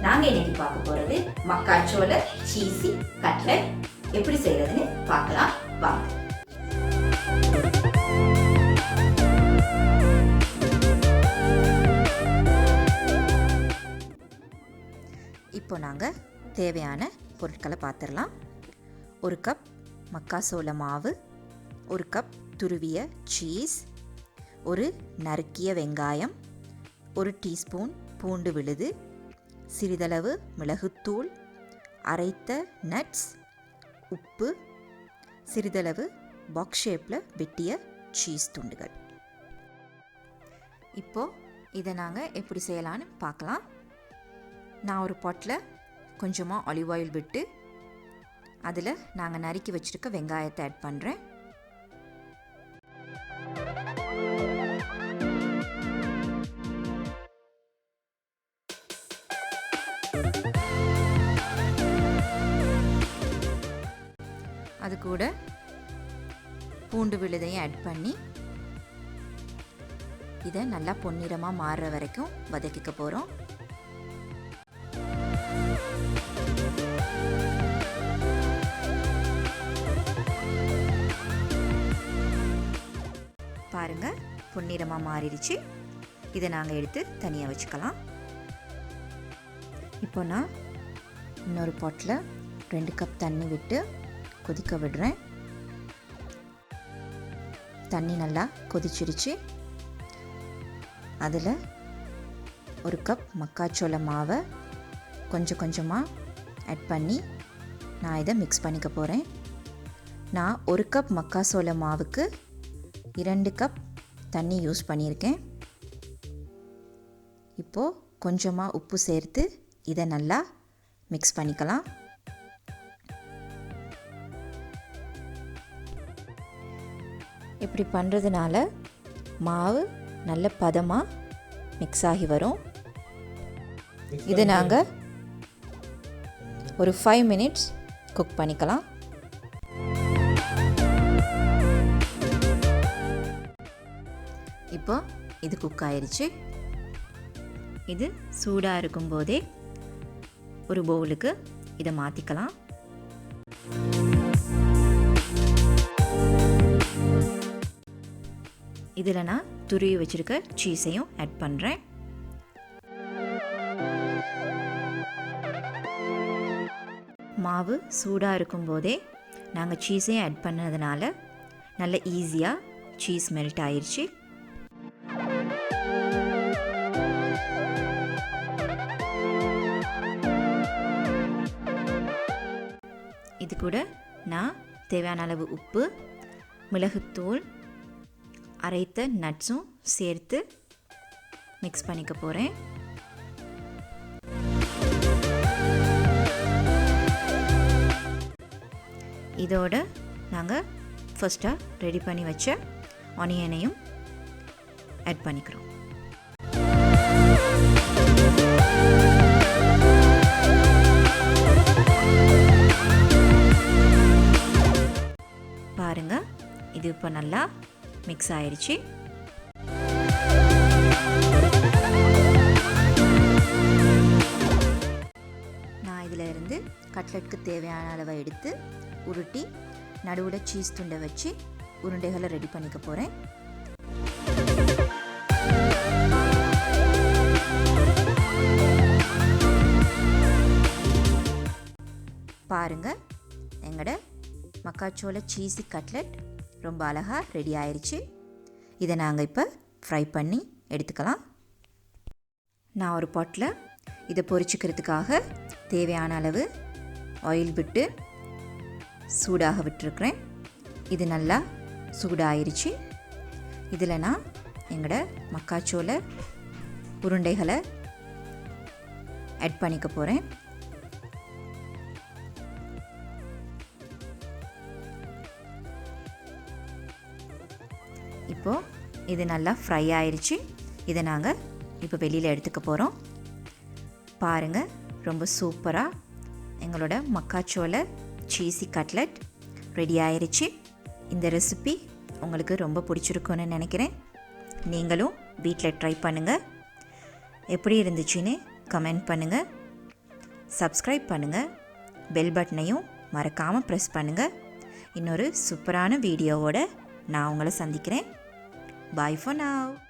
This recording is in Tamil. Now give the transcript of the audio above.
நாங்கள் இன்னைக்கு பார்க்க போகிறது மக்காச்சோள சீசி கட்லெட். எப்படி செய்யறதுன்னு பார்க்கலாம் வாங்க. இப்போ நாங்கள் தேவையான பொருட்களை பார்த்துடலாம். 1 கப் மக்காச்சோள மாவு, 1 கப் துருவிய சீஸ், ஒரு நறுக்கிய வெங்காயம், 1 டீஸ்பூன் பூண்டு விழுது, சிறிதளவு மிளகுத்தூள், அரைத்த நட்ஸ், உப்பு, சிறிதளவு பாக்ஸ் ஷேப்பில் வெட்டிய சீஸ் துண்டுகள். இப்போது இதை நாங்கள் எப்படி செய்யலான்னு பார்க்கலாம். நான் ஒரு பாட்டில் கொஞ்சமாக ஆலிவ் ஆயில் விட்டு அதில் நாங்கள் நறுக்கி வச்சுருக்க வெங்காயத்தை ஆட் பண்ணுறேன். அது கூட பூண்டு விழுதையும் ஆட் பண்ணி இதை நல்லா பொன்னிறமாக மாறுற வரைக்கும் வதக்கிக்க போகிறோம். பாருங்கள், பொன்னிறமாக மாறிடுச்சு. இதை நாங்கள் எடுத்து தனியாக வச்சுக்கலாம். இப்போ நான் இன்னொரு பாட்டில் 2 கப் தண்ணி விட்டு கொதிக்க விடுறேன். தண்ணி நல்லா கொதிச்சிருச்சு. அதில் 1 கப் மக்காச்சோள மாவை கொஞ்சம் கொஞ்சமாக ஆட் பண்ணி நான் இதை மிக்ஸ் பண்ணிக்க போகிறேன். நான் 1 கப் மக்காச்சோள மாவுக்கு 2 கப் தண்ணி யூஸ் பண்ணியிருக்கேன். இப்போது கொஞ்சமாக உப்பு சேர்த்து இதை நல்லா மிக்ஸ் பண்ணிக்கலாம். இப்படி பண்ணுறதுனால மாவு நல்ல பதமாக மிக்ஸ் ஆகி வரும். இதை நாங்கள் ஒரு 5 மினிட்ஸ் குக் பண்ணிக்கலாம். இப்போ இது குக் ஆயிடுச்சு. இது சூடாக இருக்கும்போதே ஒரு பவுலுக்கு இதை மாற்றிக்கலாம். இதில் நான் துருவி வச்சுருக்க சீஸையும் ஆட் பண்ணுறேன். மாவு சூடாக இருக்கும்போதே நாங்கள் சீஸையும் ஆட் பண்ணதுனால நல்ல ஈஸியாக சீஸ் மெல்ட் ஆயிடுச்சு. இது கூட நான் தேவையான அளவு உப்பு, மிளகுத்தூள், அரைத்த நட்ஸும் சேர்த்து மிக்ஸ் பண்ணிக்க போகிறேன். இதோட நாங்கள் ஃபர்ஸ்ட்டாக ரெடி பண்ணி வச்ச ஆனியனையும் ஆட் பண்ணிக்கிறோம். பாருங்கள், இது இப்போ நல்லா மிக்ஸ் ஆயிடுச்சு. நான் இதில் இருந்து கட்லெட்டுக்கு தேவையான அளவை எடுத்து உருட்டி நடுவில் சீஸ் துண்டை வச்சு உருண்டைகளை ரெடி பண்ணிக்க போகிறேன். பாருங்கள், எங்களோட மக்காச்சோள சீசி கட்லெட் ரொம்ப அழகாக ரெடி ஆயிடுச்சு. இதை நாங்கள் இப்போ ஃப்ரை பண்ணி எடுத்துக்கலாம். நான் ஒரு பாட்டில் இதை பொரிச்சிக்கிறதுக்காக தேவையான அளவு ஆயில் விட்டு சூடாக விட்டுருக்குறேன். இது நல்லா சூடாயிருச்சு. இதில் நான் எங்களோட மக்காச்சோள உருண்டைகளை ஆட் பண்ணிக்க போகிறேன். இப்போது இது நல்லா ஃப்ரை ஆயிடுச்சு. இதை நாங்கள் இப்போ வெளியில் எடுத்துக்க போகிறோம். பாருங்கள், ரொம்ப சூப்பராக எங்களோட மக்காச்சோள சீசி கட்லெட் ரெடி ஆயிடுச்சு. இந்த ரெசிபி உங்களுக்கு ரொம்ப பிடிச்சிருக்குன்னு நினைக்கிறேன். நீங்களும் வீட்டில் ட்ரை பண்ணுங்கள். எப்படி இருந்துச்சுன்னு கமெண்ட் பண்ணுங்கள். சப்ஸ்கிரைப் பண்ணுங்கள், பெல் பட்டனையும் மறக்காமல் ப்ரெஸ் பண்ணுங்கள். இன்னொரு சூப்பரான வீடியோவோட நான் உங்களை சந்திக்கிறேன். Bye for now.